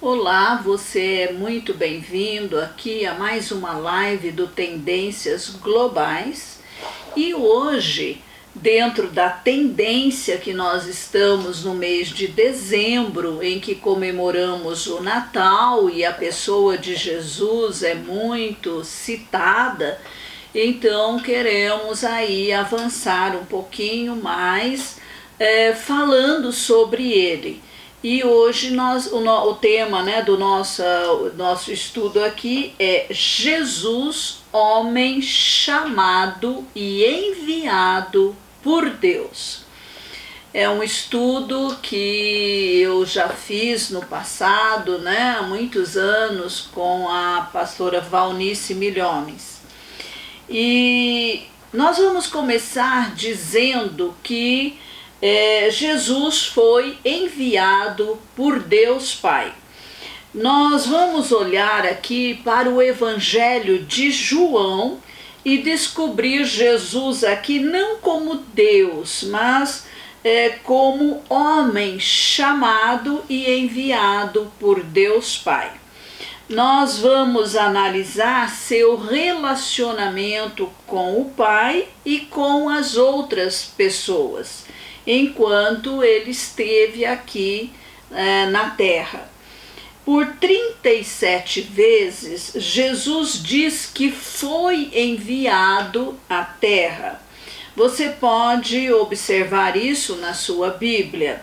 Olá, você é muito bem-vindo aqui a mais uma live do Tendências Globais. E hoje, dentro da tendência que nós estamos no mês de dezembro, em que comemoramos o Natal e a pessoa de Jesus é muito citada, então queremos aí avançar um pouquinho mais falando sobre ele. E hoje o tema do nosso estudo aqui é Jesus, homem chamado e enviado por Deus. É um estudo que eu já fiz no passado, há muitos anos, com a pastora Valnice Milhomes. E nós vamos começar dizendo que Jesus foi enviado por Deus Pai. Nós vamos olhar aqui para o Evangelho de João e descobrir Jesus aqui não como Deus, mas como homem chamado e enviado por Deus Pai. Nós vamos analisar seu relacionamento com o Pai e com as outras pessoas, enquanto ele esteve aqui na terra. Por 37 vezes, Jesus diz que foi enviado à terra. Você pode observar isso na sua Bíblia.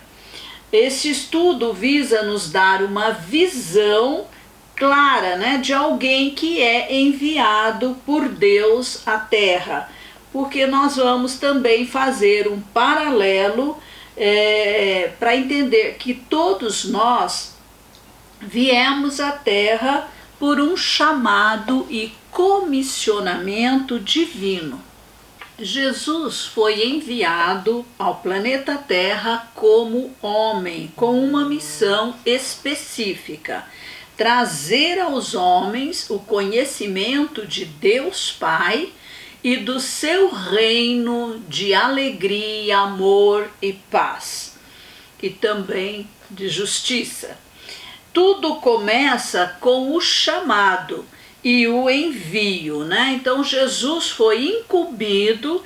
Esse estudo visa nos dar uma visão clara, de alguém que é enviado por Deus à terra, porque nós vamos também fazer um paralelo para entender que todos nós viemos à Terra por um chamado e comissionamento divino. Jesus foi enviado ao planeta Terra como homem, com uma missão específica: trazer aos homens o conhecimento de Deus Pai e do seu reino de alegria, amor e paz, e também de justiça. Tudo começa com o chamado e o envio, Então Jesus foi incumbido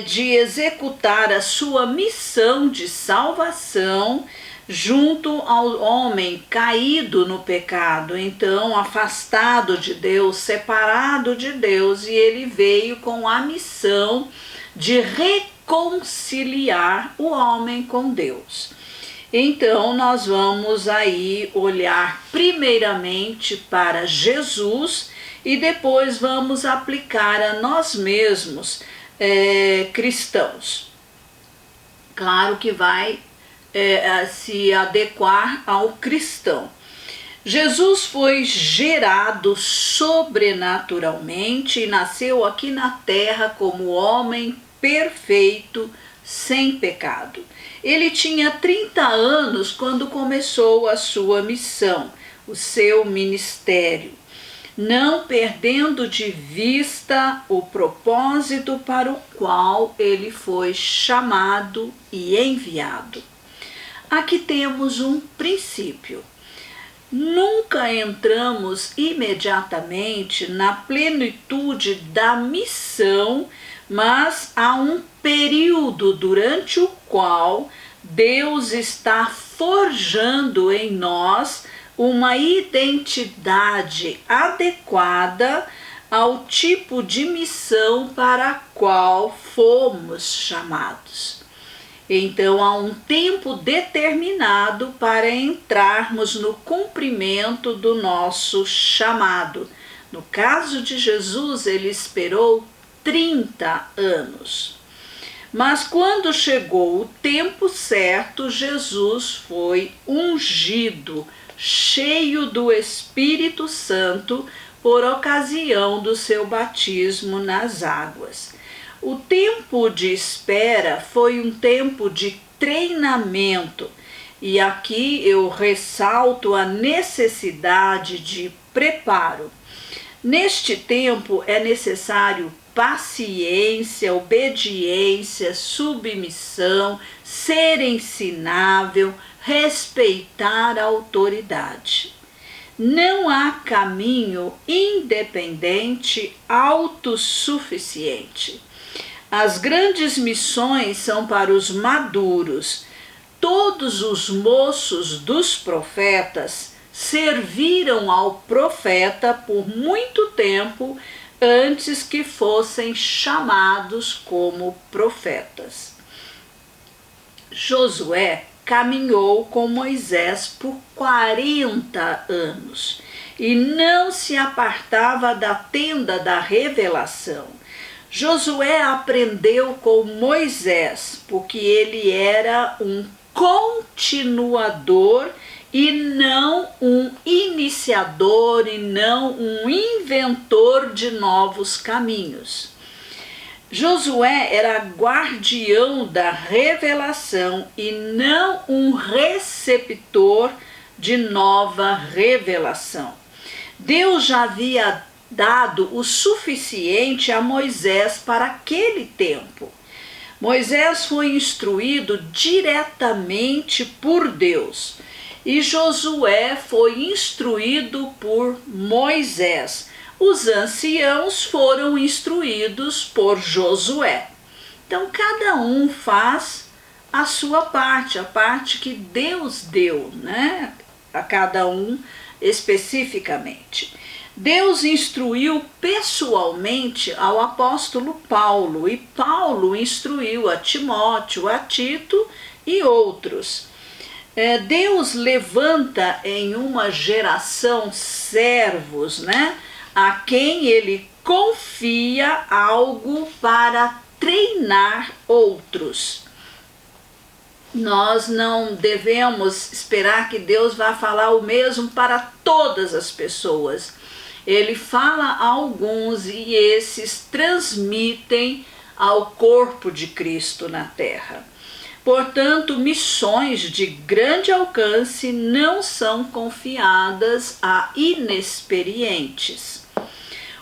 de executar a sua missão de salvação junto ao homem caído no pecado, então afastado de Deus, separado de Deus, e ele veio com a missão de reconciliar o homem com Deus. Então nós vamos aí olhar primeiramente para Jesus e depois vamos aplicar a nós mesmos cristãos. Claro que vai se adequar ao cristão. Jesus foi gerado sobrenaturalmente e nasceu aqui na terra como homem perfeito, sem pecado. Ele tinha 30 anos quando começou a sua missão, o seu ministério, não perdendo de vista o propósito para o qual ele foi chamado e enviado. Aqui temos um princípio. Nunca entramos imediatamente na plenitude da missão, mas há um período durante o qual Deus está forjando em nós uma identidade adequada ao tipo de missão para a qual fomos chamados. Então há um tempo determinado para entrarmos no cumprimento do nosso chamado. No caso de Jesus, ele esperou 30 anos. Mas quando chegou o tempo certo, Jesus foi ungido, cheio do Espírito Santo, por ocasião do seu batismo nas águas. O tempo de espera foi um tempo de treinamento, e aqui eu ressalto a necessidade de preparo. Neste tempo é necessário paciência, obediência, submissão, ser ensinável, respeitar a autoridade. Não há caminho independente autossuficiente. As grandes missões são para os maduros. Todos os moços dos profetas serviram ao profeta por muito tempo antes que fossem chamados como profetas. Josué caminhou com Moisés por 40 anos e não se apartava da tenda da revelação. Josué aprendeu com Moisés, porque ele era um continuador e não um iniciador e não um inventor de novos caminhos. Josué era guardião da revelação e não um receptor de nova revelação. Deus já havia dado o suficiente a Moisés para aquele tempo. Moisés foi instruído diretamente por Deus e Josué foi instruído por Moisés. Os anciãos foram instruídos por Josué. Então, cada um faz a sua parte, a parte que Deus deu, né? A cada um especificamente. Deus instruiu pessoalmente ao apóstolo Paulo, e Paulo instruiu a Timóteo, a Tito e outros. Deus levanta em uma geração servos, né? A quem ele confia algo para treinar outros. Nós não devemos esperar que Deus vá falar o mesmo para todas as pessoas. Ele fala a alguns e esses transmitem ao corpo de Cristo na terra. Portanto, missões de grande alcance não são confiadas a inexperientes.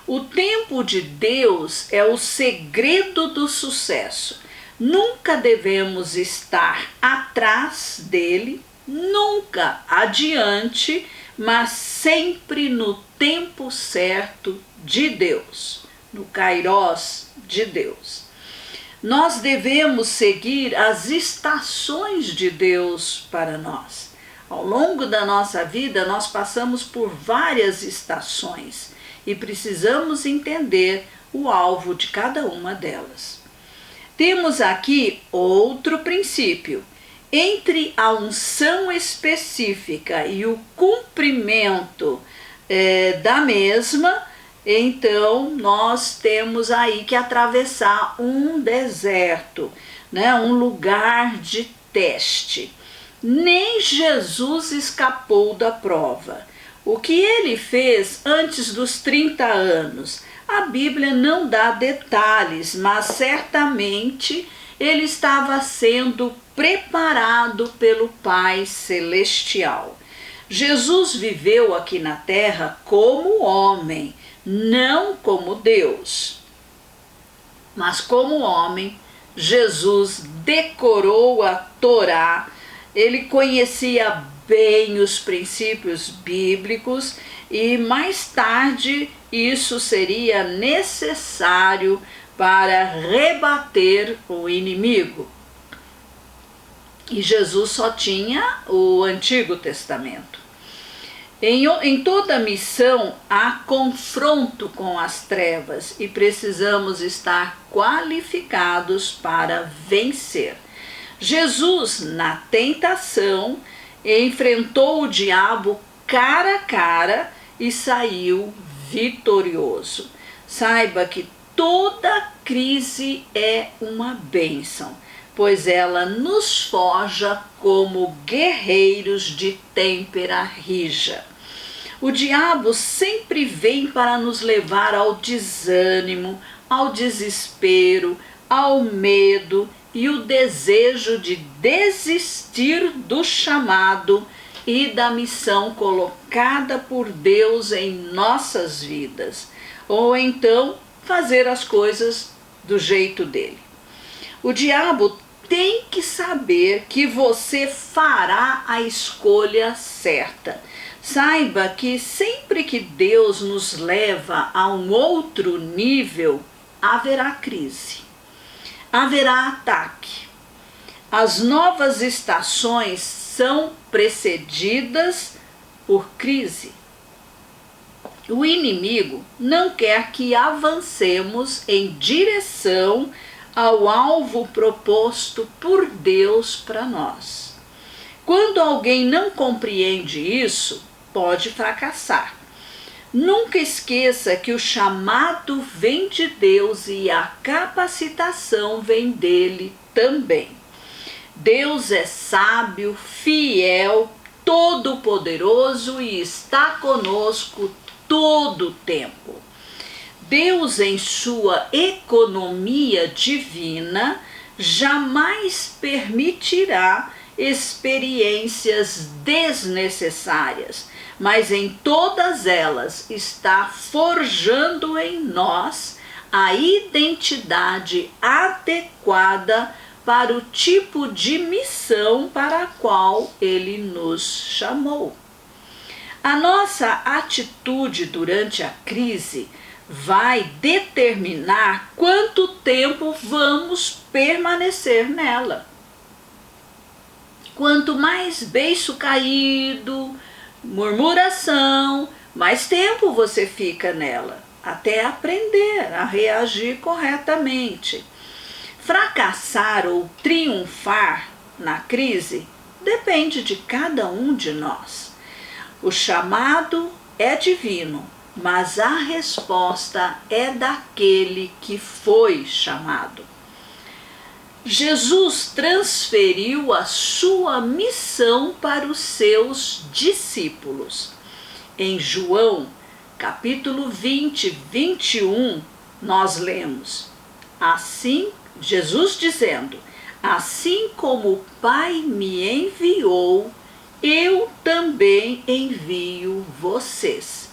O tempo de Deus é o segredo do sucesso. Nunca devemos estar atrás dele, nunca adiante, mas sempre no tempo certo de Deus, no Kairós de Deus. Nós devemos seguir as estações de Deus para nós. Ao longo da nossa vida, nós passamos por várias estações e precisamos entender o alvo de cada uma delas. Temos aqui outro princípio. Entre a unção específica e o cumprimento da mesma, então nós temos aí que atravessar um deserto, né? Um lugar de teste. Nem Jesus escapou da prova. O que ele fez antes dos 30 anos? A Bíblia não dá detalhes, mas certamente ele estava sendo preparado pelo Pai Celestial. Jesus viveu aqui na terra como homem, não como Deus. Mas como homem, Jesus decorou a Torá, ele conhecia bem os princípios bíblicos e mais tarde isso seria necessário para rebater o inimigo. E Jesus só tinha o Antigo Testamento. Em toda missão há confronto com as trevas e precisamos estar qualificados para vencer. Jesus, na tentação, enfrentou o diabo cara a cara e saiu vitorioso. Saiba que toda crise é uma bênção, pois ela nos forja como guerreiros de têmpera rija. O diabo sempre vem para nos levar ao desânimo, ao desespero, ao medo e o desejo de desistir do chamado e da missão colocada por Deus em nossas vidas, ou então fazer as coisas do jeito dele. O diabo tem que saber que você fará a escolha certa. Saiba que sempre que Deus nos leva a um outro nível, haverá crise, haverá ataque. As novas estações são precedidas por crise. O inimigo não quer que avancemos em direção ao alvo proposto por Deus para nós. Quando alguém não compreende isso, pode fracassar. Nunca esqueça que o chamado vem de Deus e a capacitação vem dele também. Deus é sábio, fiel, todo-poderoso e está conosco todo o tempo. Deus, em sua economia divina, jamais permitirá experiências desnecessárias, mas em todas elas está forjando em nós a identidade adequada para o tipo de missão para a qual Ele nos chamou. A nossa atitude durante a crise vai determinar quanto tempo vamos permanecer nela. Quanto mais beiço caído, murmuração, mais tempo você fica nela, até aprender a reagir corretamente. Fracassar ou triunfar na crise depende de cada um de nós. O chamado é divino, mas a resposta é daquele que foi chamado. Jesus transferiu a sua missão para os seus discípulos. Em João, capítulo 20, 21, nós lemos, assim, Jesus dizendo, assim como o Pai me enviou, eu também envio vocês.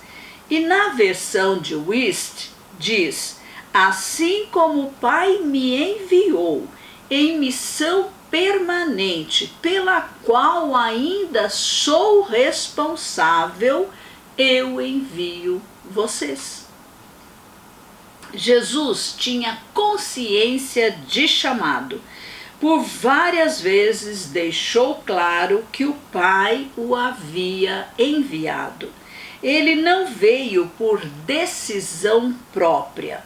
E na versão de Wuest diz, assim como o Pai me enviou em missão permanente, pela qual ainda sou responsável, eu envio vocês. Jesus tinha consciência de chamado. Por várias vezes deixou claro que o Pai o havia enviado. Ele não veio por decisão própria.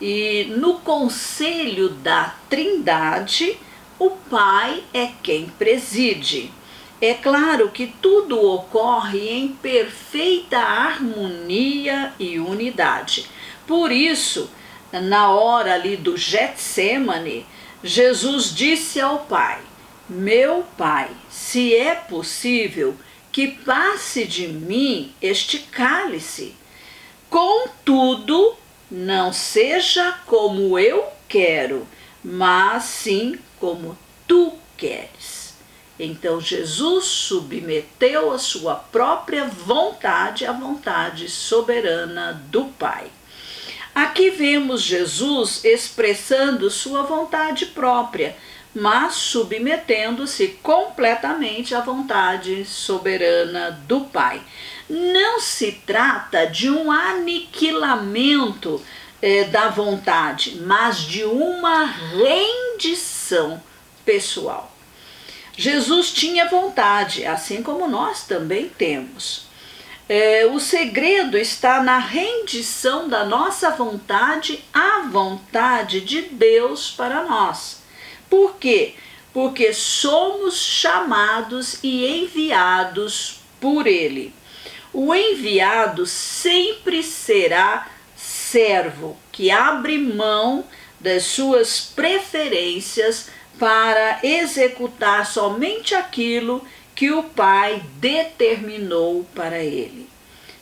E no conselho da Trindade, o Pai é quem preside. É claro que tudo ocorre em perfeita harmonia e unidade. Por isso, na hora ali do Getsêmani, Jesus disse ao Pai, meu Pai, se é possível que passe de mim este cálice, contudo, não seja como eu quero, mas sim como tu queres. Então Jesus submeteu a sua própria vontade à vontade soberana do Pai. Aqui vemos Jesus expressando sua vontade própria, mas submetendo-se completamente à vontade soberana do Pai. Não se trata de um aniquilamento da vontade, mas de uma rendição pessoal. Jesus tinha vontade, assim como nós também temos. O segredo está na rendição da nossa vontade à vontade de Deus para nós. Por quê? Porque somos chamados e enviados por Ele. O enviado sempre será servo, que abre mão das suas preferências para executar somente aquilo que o Pai determinou para ele.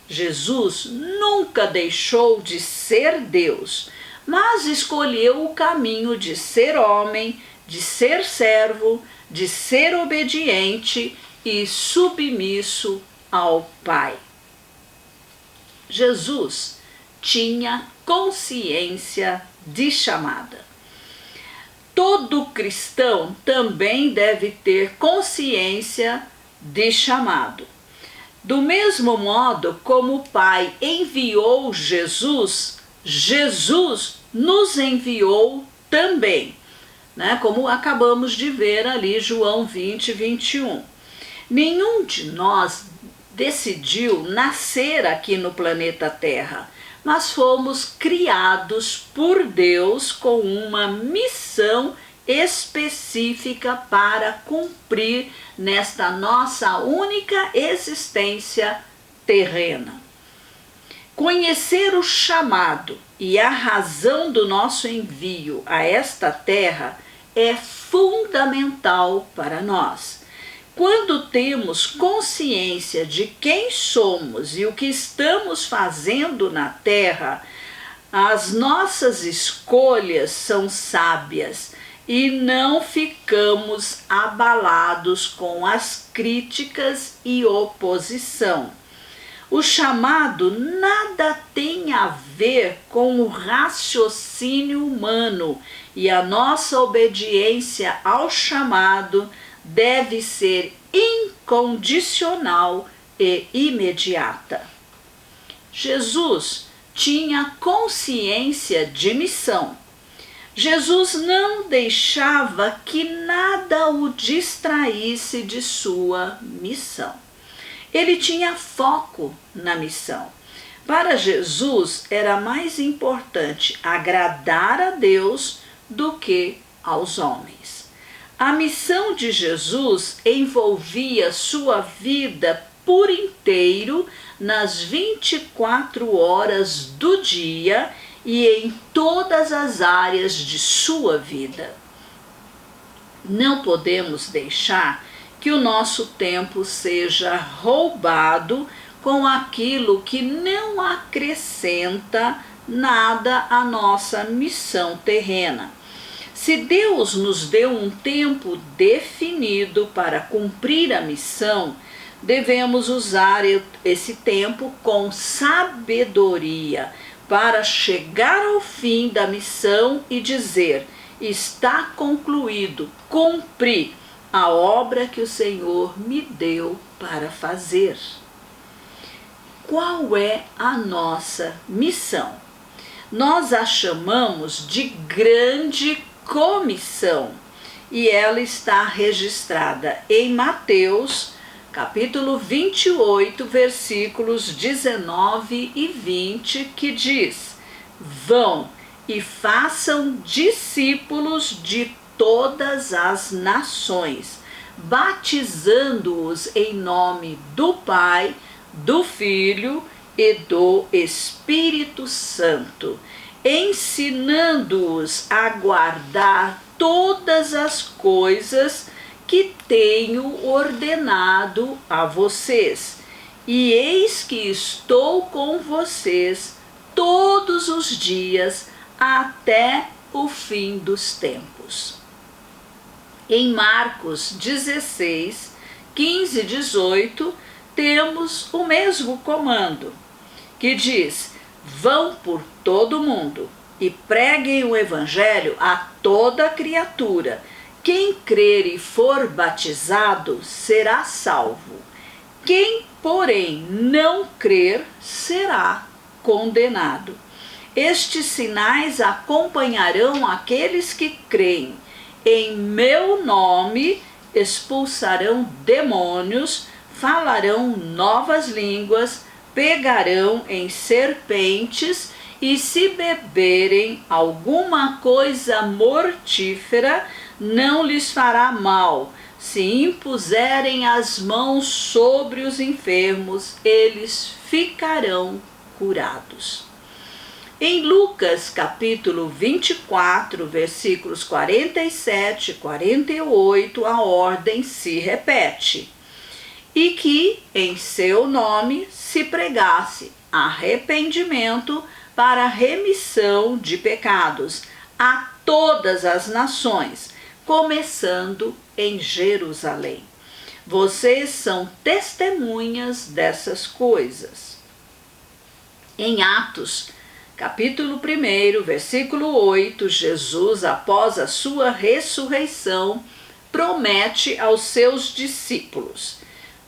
Jesus nunca deixou de ser Deus, mas escolheu o caminho de ser homem, de ser servo, de ser obediente e submisso ao Pai. Jesus tinha consciência de chamada. todo cristão também deve ter consciência de chamado. Do mesmo modo como o Pai enviou Jesus, Jesus nos enviou também, né? Como acabamos de ver ali, João 20, 21. Nenhum de nós decidiu nascer aqui no planeta Terra, mas fomos criados por Deus com uma missão específica para cumprir nesta nossa única existência terrena. Conhecer o chamado e a razão do nosso envio a esta terra é fundamental para nós. Quando temos consciência de quem somos e o que estamos fazendo na terra, as nossas escolhas são sábias e não ficamos abalados com as críticas e oposição. O chamado nada tem a ver com o raciocínio humano e a nossa obediência ao chamado deve ser incondicional e imediata. Jesus tinha consciência de missão. Jesus não deixava que nada o distraísse de sua missão. Ele tinha foco na missão. Para Jesus era mais importante agradar a Deus do que aos homens. A missão de Jesus envolvia sua vida por inteiro nas 24 horas do dia e em todas as áreas de sua vida. Não podemos deixar que o nosso tempo seja roubado com aquilo que não acrescenta nada à nossa missão terrena. Se Deus nos deu um tempo definido para cumprir a missão, devemos usar esse tempo com sabedoria para chegar ao fim da missão e dizer: está concluído, cumpri a obra que o Senhor me deu para fazer. Qual é a nossa missão? Nós a chamamos de grande comissão e ela está registrada em Mateus, capítulo 28, versículos 19 e 20, que diz: vão e façam discípulos de todas as nações, batizando-os em nome do Pai, do Filho e do Espírito Santo, ensinando-os a guardar todas as coisas que tenho ordenado a vocês. E eis que estou com vocês todos os dias até o fim dos tempos. Em Marcos 16, 15 e 18, temos o mesmo comando, que diz: vão por todo o mundo e preguem o evangelho a toda criatura. Quem crer e for batizado será salvo. Quem, porém, não crer será condenado. Estes sinais acompanharão aqueles que creem. Em meu nome expulsarão demônios, falarão novas línguas, pegarão em serpentes, e se beberem alguma coisa mortífera, não lhes fará mal. Se impuserem as mãos sobre os enfermos, eles ficarão curados. Em Lucas capítulo 24, versículos 47 e 48, a ordem se repete: e que em seu nome se pregasse arrependimento para remissão de pecados a todas as nações, começando em Jerusalém. Vocês são testemunhas dessas coisas. Em Atos capítulo 1, versículo 8, Jesus, após a sua ressurreição, promete aos seus discípulos: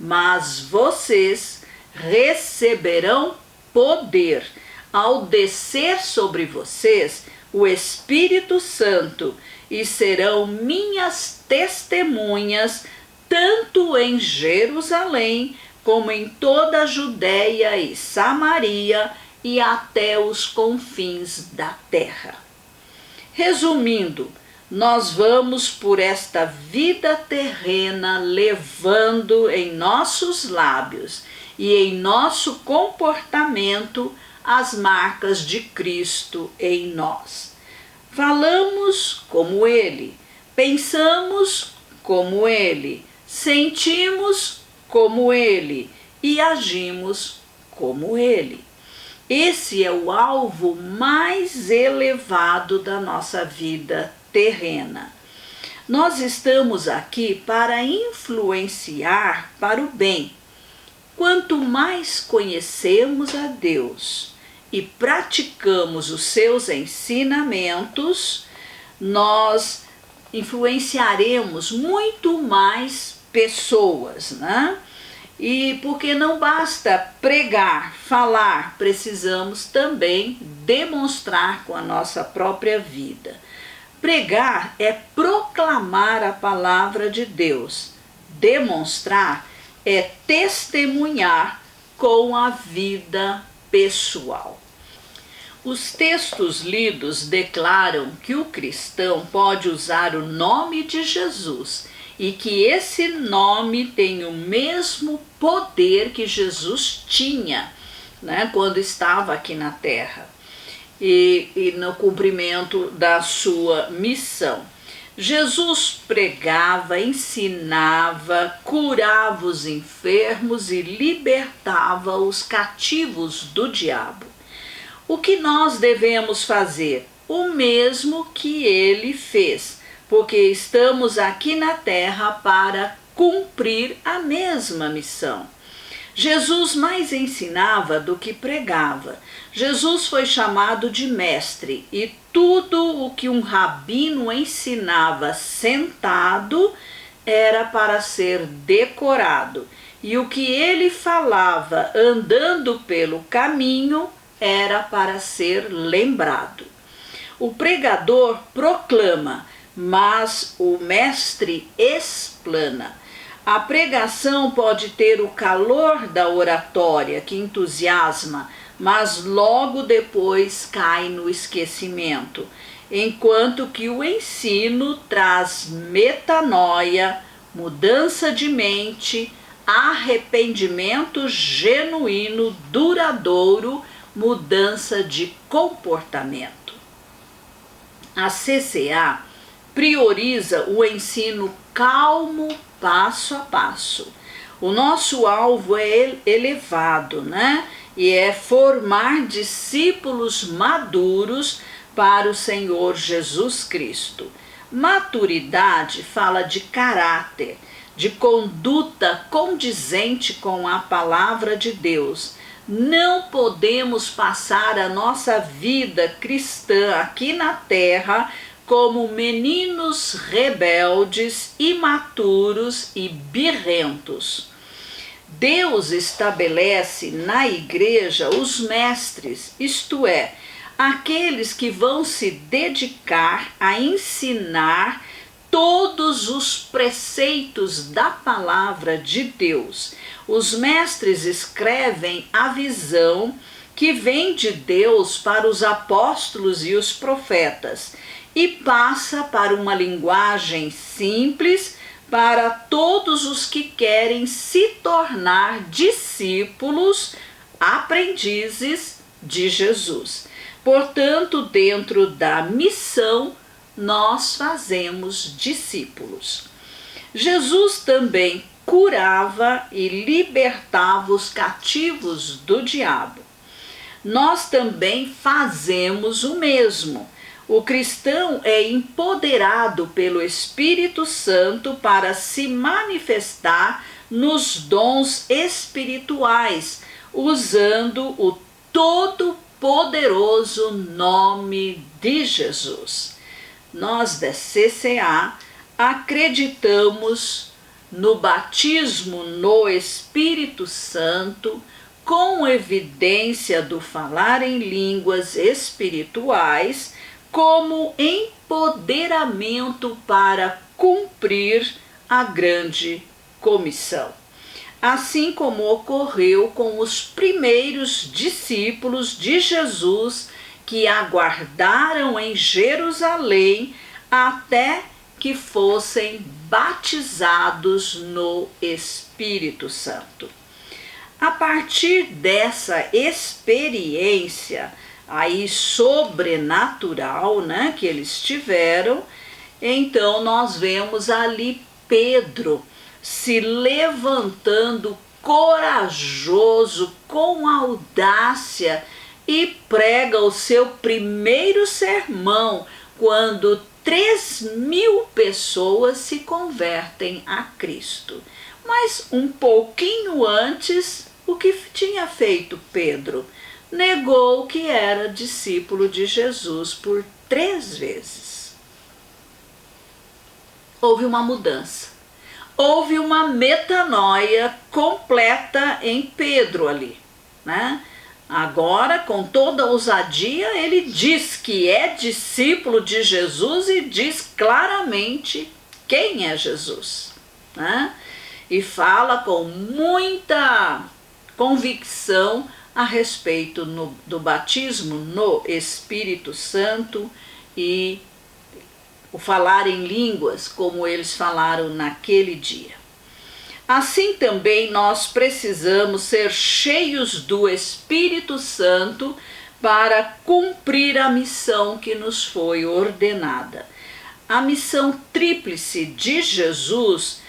mas vocês receberão poder ao descer sobre vocês o Espírito Santo e serão minhas testemunhas tanto em Jerusalém como em toda a Judéia e Samaria e até os confins da terra. Resumindo, nós vamos por esta vida terrena levando em nossos lábios e em nosso comportamento as marcas de Cristo em nós. Falamos como Ele, pensamos como Ele, sentimos como Ele e agimos como Ele. Esse é o alvo mais elevado da nossa vida terrena. Nós estamos aqui para influenciar para o bem. Quanto mais conhecemos a Deus e praticamos os seus ensinamentos, nós influenciaremos muito mais pessoas, né? E porque não basta pregar, falar, precisamos também demonstrar com a nossa própria vida. Pregar é proclamar a palavra de Deus. Demonstrar é testemunhar com a vida pessoal. Os textos lidos declaram que o cristão pode usar o nome de Jesus e que esse nome tem o mesmo poder que Jesus tinha, né, quando estava aqui na terra e no cumprimento da sua missão. Jesus pregava, ensinava, curava os enfermos e libertava os cativos do diabo. O que nós devemos fazer? O mesmo que ele fez, porque estamos aqui na terra para cumprir a mesma missão. Jesus mais ensinava do que pregava. Jesus foi chamado de mestre e tudo o que um rabino ensinava sentado era para ser decorado. E o que ele falava andando pelo caminho era para ser lembrado. O pregador proclama, mas o mestre explana. A pregação pode ter o calor da oratória que entusiasma, mas logo depois cai no esquecimento, enquanto que o ensino traz metanoia, mudança de mente, arrependimento genuíno, duradouro, mudança de comportamento. A CCA prioriza o ensino calmo, passo a passo. O nosso alvo é elevado, né? E é formar discípulos maduros para o Senhor Jesus Cristo. Maturidade fala de caráter, de conduta condizente com a palavra de Deus. Não podemos passar a nossa vida cristã aqui na terra como meninos rebeldes, imaturos e birrentos. Deus estabelece na igreja os mestres, isto é, aqueles que vão se dedicar a ensinar todos os preceitos da palavra de Deus. Os mestres escrevem a visão que vem de Deus para os apóstolos e os profetas e passa para uma linguagem simples para todos os que querem se tornar discípulos, aprendizes de Jesus. Portanto, dentro da missão, nós fazemos discípulos. Jesus também curava e libertava os cativos do diabo. Nós também fazemos o mesmo. O cristão é empoderado pelo Espírito Santo para se manifestar nos dons espirituais, usando o todo poderoso nome de Jesus. Nós da CCA acreditamos no batismo no Espírito Santo com evidência do falar em línguas espirituais como empoderamento para cumprir a grande comissão. Assim como ocorreu com os primeiros discípulos de Jesus que aguardaram em Jerusalém até que fossem batizados no Espírito Santo. A partir dessa experiência aí sobrenatural, né, que eles tiveram, então nós vemos ali Pedro se levantando corajoso, com audácia, e prega o seu primeiro sermão quando 3.000 pessoas se convertem a Cristo. Mas um pouquinho antes, o que tinha feito Pedro? Negou que era discípulo de Jesus por 3 vezes. Houve uma mudança. Houve uma metanoia completa em Pedro ali, né? Agora, com toda ousadia, ele diz que é discípulo de Jesus e diz claramente quem é Jesus, né? E fala com muita convicção a respeito do batismo no Espírito Santo e o falar em línguas, como eles falaram naquele dia. Assim também nós precisamos ser cheios do Espírito Santo para cumprir a missão que nos foi ordenada. A missão tríplice de Jesus,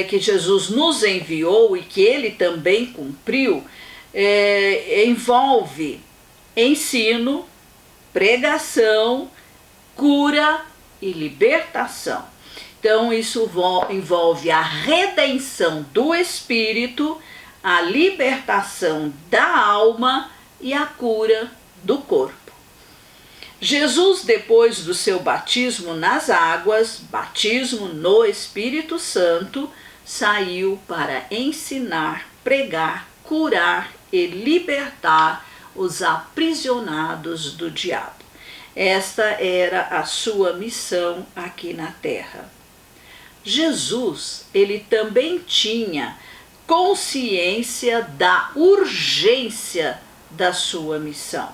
que Jesus nos enviou e que ele também cumpriu, envolve ensino, pregação, cura e libertação. Então isso envolve a redenção do espírito, a libertação da alma e a cura do corpo. Jesus, depois do seu batismo nas águas, batismo no Espírito Santo, saiu para ensinar, pregar, curar e libertar os aprisionados do diabo. Esta era a sua missão aqui na terra. Jesus, ele também tinha consciência da urgência da sua missão.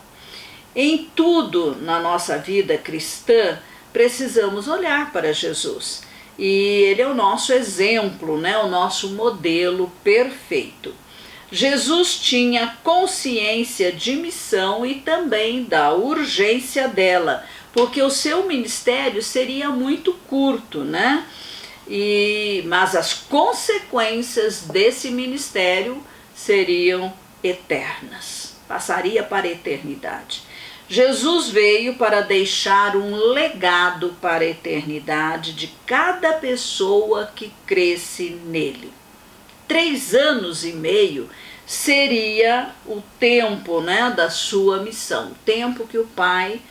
Em tudo na nossa vida cristã, precisamos olhar para Jesus. E ele é o nosso exemplo, né? O nosso modelo perfeito. Jesus tinha consciência de missão e também da urgência dela, porque o seu ministério seria muito curto, né? Mas as consequências desse ministério seriam eternas, passaria para a eternidade. Jesus veio para deixar um legado para a eternidade de cada pessoa que cresce nele. 3 anos e meio seria o tempo, né, da sua missão, o tempo que o Pai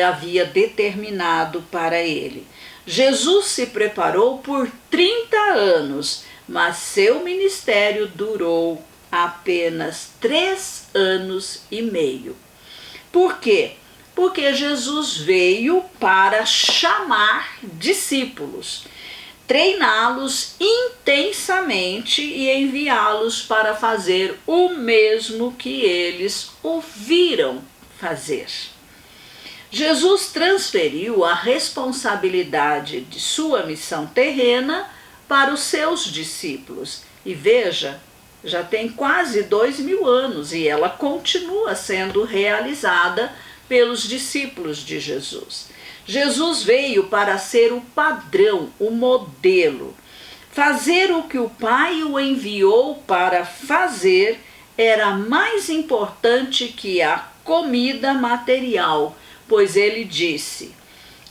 havia determinado para ele. Jesus se preparou por 30 anos, mas seu ministério durou apenas 3 anos e meio. Por quê? Porque Jesus veio para chamar discípulos, treiná-los intensamente e enviá-los para fazer o mesmo que eles ouviram fazer. Jesus transferiu a responsabilidade de sua missão terrena para os seus discípulos. E veja, já tem quase 2.000 anos e ela continua sendo realizada pelos discípulos de Jesus. Jesus veio para ser o padrão, o modelo. Fazer o que o Pai o enviou para fazer era mais importante que a comida material, pois ele disse: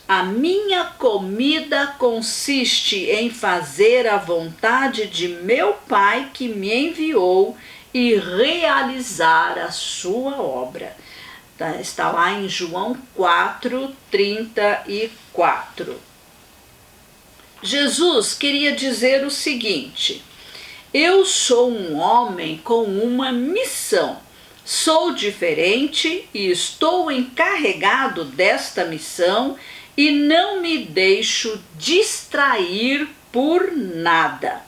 a minha comida consiste em fazer a vontade de meu Pai que me enviou e realizar a sua obra. Está lá em João 4:34. Jesus queria dizer o seguinte: eu sou um homem com uma missão. Sou diferente e estou encarregado desta missão e não me deixo distrair por nada.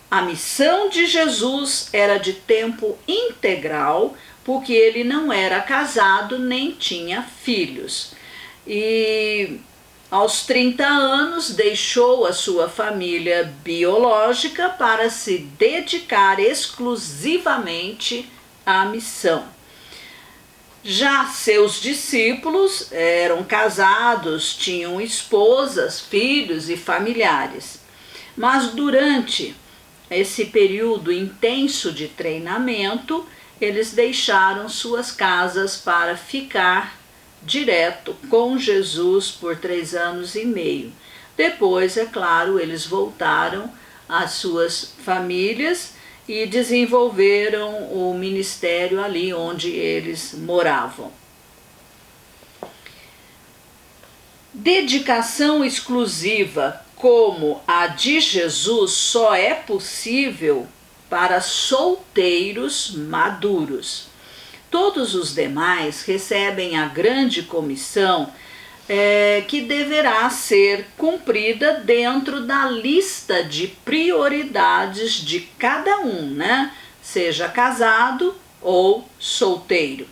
A missão de Jesus era de tempo integral, porque ele não era casado nem tinha filhos. E aos 30 anos deixou a sua família biológica para se dedicar exclusivamente à missão. Já seus discípulos eram casados, tinham esposas, filhos e familiares. Mas durante esse período intenso de treinamento, eles deixaram suas casas para ficar direto com Jesus por 3 anos e meio. Depois, é claro, eles voltaram às suas famílias e desenvolveram o ministério ali onde eles moravam. Dedicação exclusiva como a de Jesus só é possível para solteiros maduros. Todos os demais recebem a grande comissão que deverá ser cumprida dentro da lista de prioridades de cada um, né? Seja casado ou solteiro.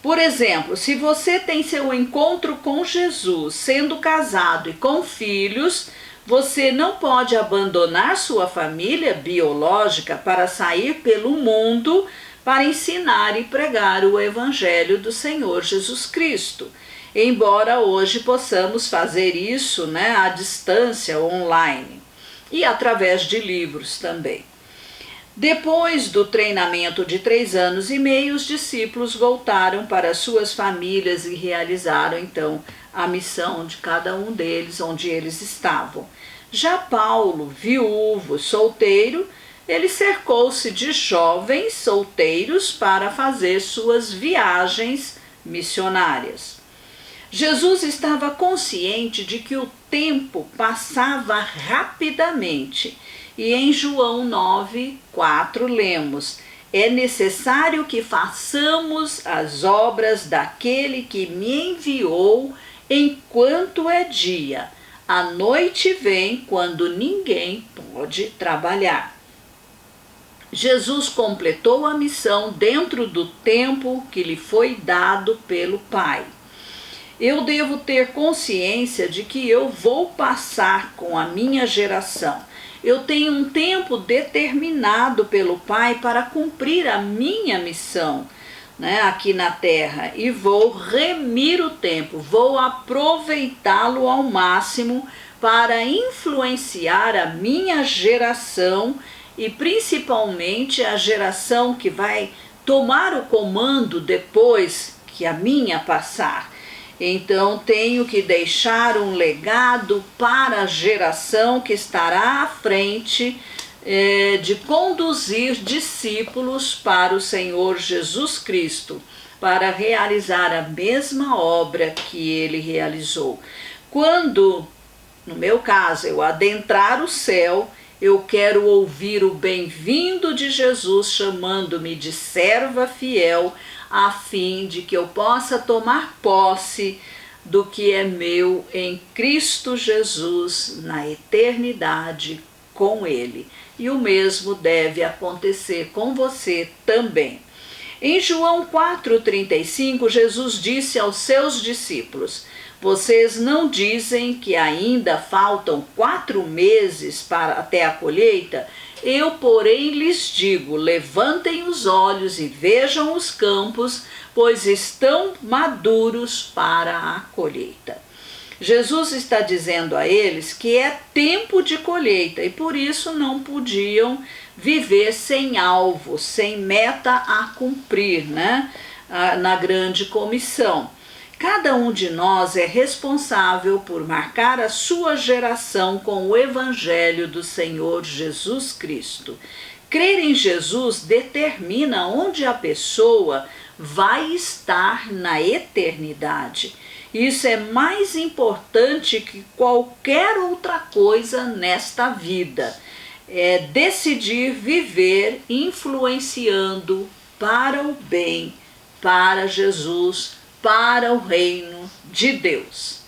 Por exemplo, se você tem seu encontro com Jesus sendo casado e com filhos, você não pode abandonar sua família biológica para sair pelo mundo para ensinar e pregar o Evangelho do Senhor Jesus Cristo. Embora hoje possamos fazer isso, né, à distância, online, e através de livros também. Depois do treinamento de 3 anos e meio, os discípulos voltaram para suas famílias e realizaram então a missão de cada um deles onde eles estavam. Já Paulo, viúvo, solteiro, ele cercou-se de jovens solteiros para fazer suas viagens missionárias. Jesus estava consciente de que o tempo passava rapidamente e em João 9:4 lemos: é necessário que façamos as obras daquele que me enviou enquanto é dia. A noite vem quando ninguém pode trabalhar. Jesus completou a missão dentro do tempo que lhe foi dado pelo Pai. Eu devo ter consciência de que eu vou passar com a minha geração. Eu tenho um tempo determinado pelo Pai para cumprir a minha missão, né, aqui na Terra, e vou remir o tempo, vou aproveitá-lo ao máximo para influenciar a minha geração e principalmente a geração que vai tomar o comando depois que a minha passar. Então tenho que deixar um legado para a geração que estará à frente de conduzir discípulos para o Senhor Jesus Cristo, para realizar a mesma obra que ele realizou. Quando, no meu caso, eu adentrar o céu, eu quero ouvir o bem-vindo de Jesus chamando-me de serva fiel, a fim de que eu possa tomar posse do que é meu em Cristo Jesus na eternidade com Ele. E o mesmo deve acontecer com você também. Em João 4,35, Jesus disse aos seus discípulos: vocês não dizem que ainda faltam 4 meses até a colheita? Eu, porém, lhes digo: levantem os olhos e vejam os campos, pois estão maduros para a colheita. Jesus está dizendo a eles que é tempo de colheita e por isso não podiam viver sem alvo, sem meta a cumprir, né? Na grande comissão. Cada um de nós é responsável por marcar a sua geração com o Evangelho do Senhor Jesus Cristo. Crer em Jesus determina onde a pessoa vai estar na eternidade. Isso é mais importante que qualquer outra coisa nesta vida. É decidir viver influenciando para o bem, para Jesus, para o reino de Deus.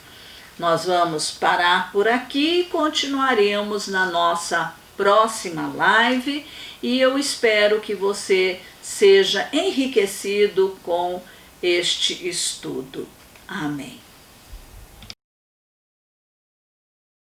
Nós vamos parar por aqui e continuaremos na nossa próxima live, e eu espero que você seja enriquecido com este estudo. Amém.